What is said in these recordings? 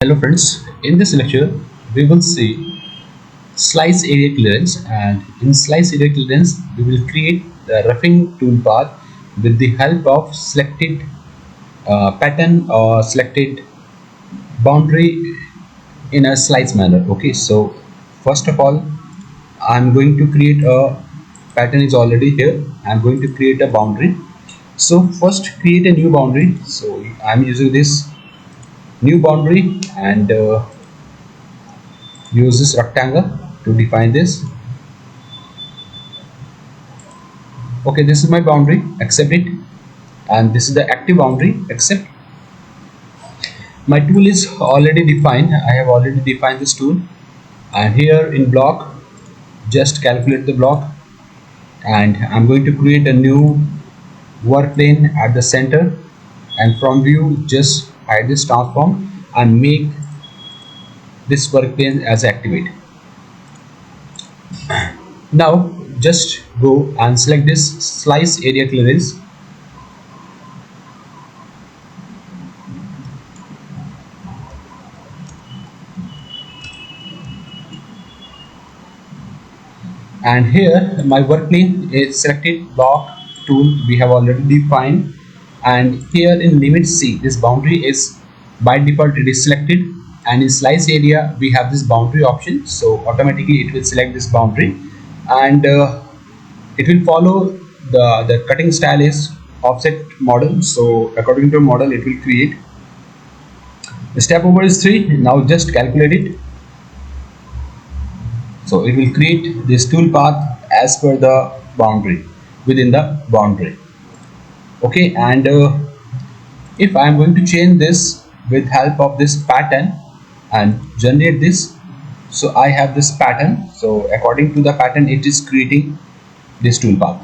Hello friends, in this lecture we will see slice area clearance, and in slice area clearance we will create the roughing toolpath with the help of selected pattern or selected boundary in a slice manner. Okay, so first of all I'm going to create a pattern is already here. I'm going to create a boundary. So first create a new boundary. So I'm using this new boundary and use this rectangle to define this. Okay, this is my boundary, accept it, and this is the active boundary, accept. My tool is already defined. I have already defined this tool, and here in block just calculate the block, and I'm going to create a new work plane at the center, and from view just hide this transform and make this work plane as activate. Now just go and select this slice area clearance, and here my work plane is selected, block tool we have already defined, and here in limit C this boundary is by default it is selected, and in slice area we have this boundary option, so automatically it will select this boundary, and it will follow the cutting style is offset model, so according to model it will create. Step over is 3. Now just calculate it. So it will create this tool path as per the boundary within the boundary. Okay, and if I am going to change this with help of this pattern and generate this, so I have this pattern, so according to the pattern it is creating this tool path.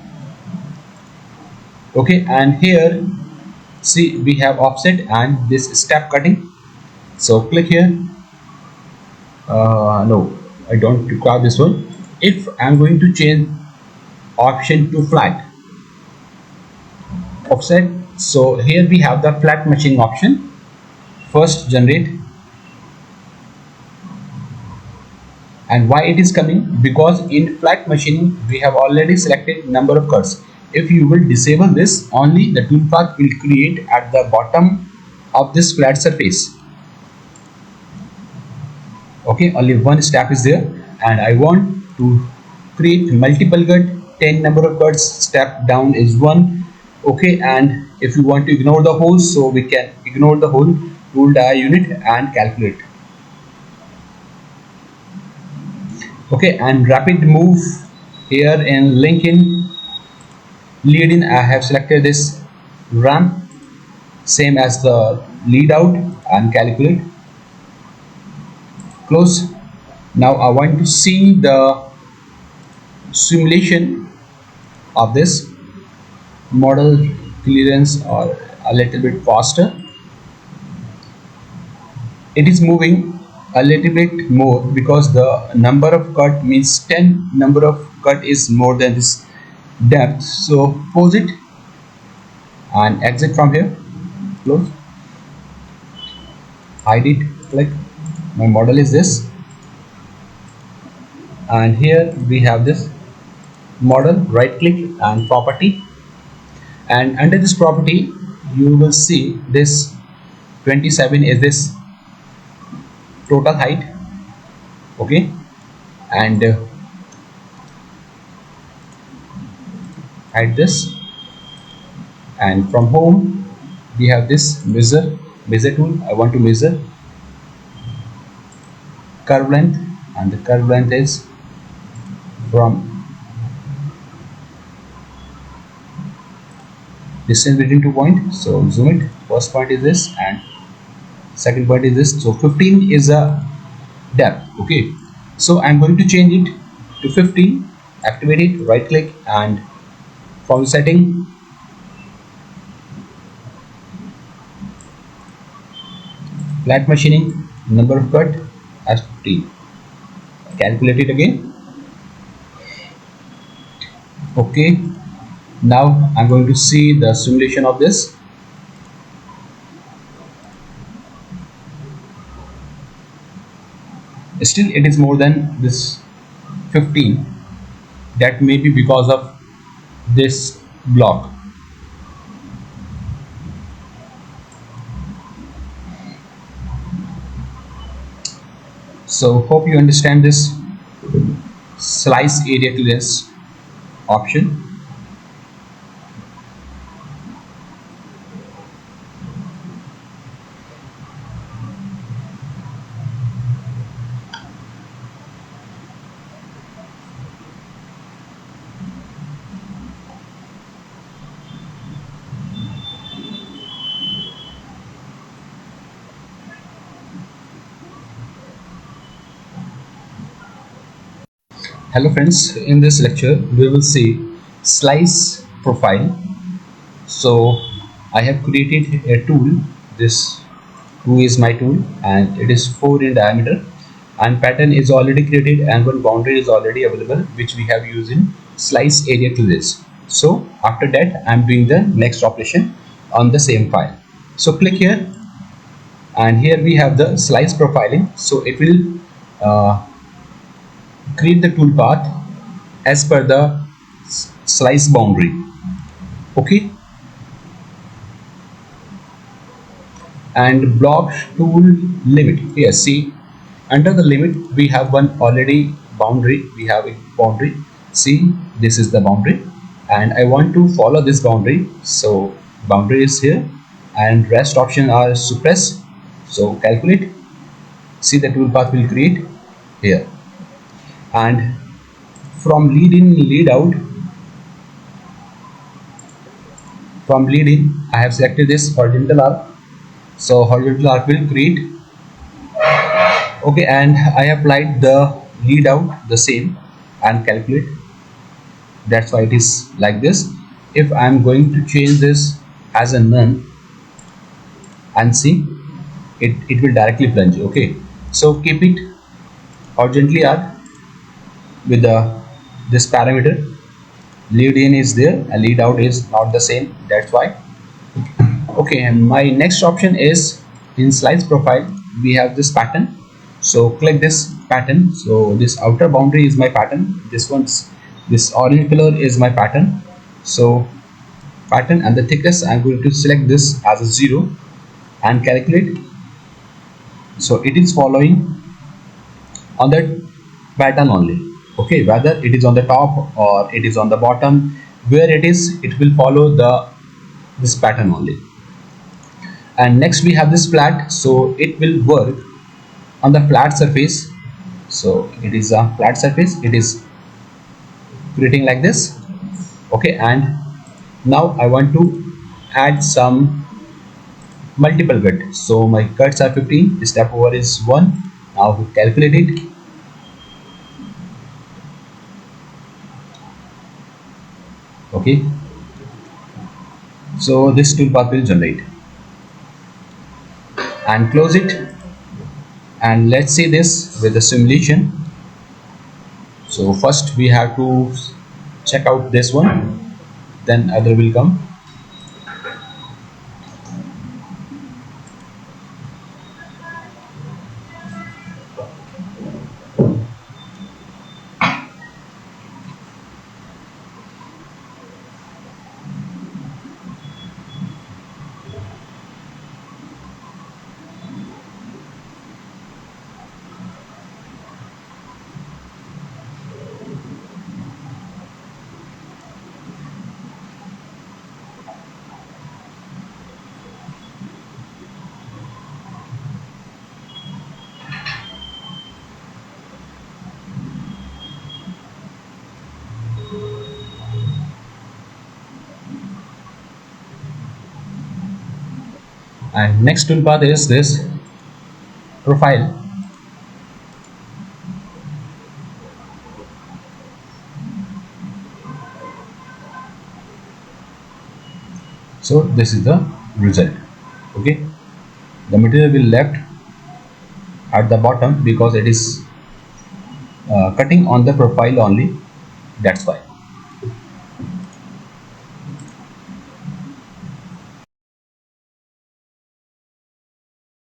Okay, and here see we have offset and this step cutting, so click here. No, I don't require this one. If I'm going to change option to flat offset, so here we have the flat machining option. First generate, and why it is coming, because in flat machining we have already selected number of cuts. If you will disable this, only the toolpath will create at the bottom of this flat surface. Okay, only one step is there, and I want to create multiple cut, 10 number of cuts, step down is 1. Okay, and if you want to ignore the holes, so we can ignore the whole tool die unit and calculate. Okay, and rapid move here in link in lead in I have selected this ramp same as the lead out and calculate, close. Now I want to see the simulation of this model clearance or a little bit faster. It is moving a little bit more because the number of cut means 10 number of cut is more than this depth, so pause it and exit from here, close, hide it, click. My model is this, and here we have this model, right click and property, and under this property you will see this 27 is this total height. Okay, and hide this, and from home we have this measure tool. I want to measure curve length, and the curve length is from distance between 2 points, so zoom it. First point is this and second point is this, so 15 is a depth. Okay, so I'm going to change it to 15, activate it, right click, and from the setting flat machining number of cut as 15, calculate it again. Okay, now I'm going to see the simulation of this. Still it is more than this 15. That may be because of this block. So hope you understand this slice area clearance option. Hello friends, in this lecture we will see slice profile. So I have created a tool. This tool is my tool and it is 4 in diameter, and pattern is already created and one boundary is already available which we have used in slice area clearance. So after that I am doing the next operation on the same file. So click here, and here we have the slice profiling. So it will create the toolpath as per the slice boundary. Okay, and block tool limit. Here see, under the limit we have one already boundary. We have a boundary. See, this is the boundary and I want to follow this boundary. So boundary is here and rest option are suppress. So calculate. See, the toolpath will create here, and from lead in, lead out, from lead in I have selected this horizontal arc. So horizontal arc will create. Okay, and I applied the lead out the same and calculate. That's why it is like this. If I am going to change this as a none, and see, it will directly plunge. Okay, so keep it horizontally arc with this parameter. Lead in is there and lead out is not the same, that's why. Okay, and my next option is in slice profile we have this pattern. So click this pattern. So this outer boundary is my pattern, this orange color is my pattern. So pattern and the thickness I'm going to select this as a 0 and calculate. So it is following on that pattern only. Okay, whether it is on the top or it is on the bottom, where it is, it will follow this pattern only. And next we have this flat, so it will work on the flat surface. So it is a flat surface, it is creating like this. Okay, and now I want to add some multiple cut. So my cuts are 15, step over is 1. Now we calculate it. Okay, so this toolpath will generate, and close it, and let's see this with the simulation. So first we have to check out this one, then other will come. And next toolpath is this profile. So this is the result. Okay, the material will left at the bottom because it is cutting on the profile only, that's why.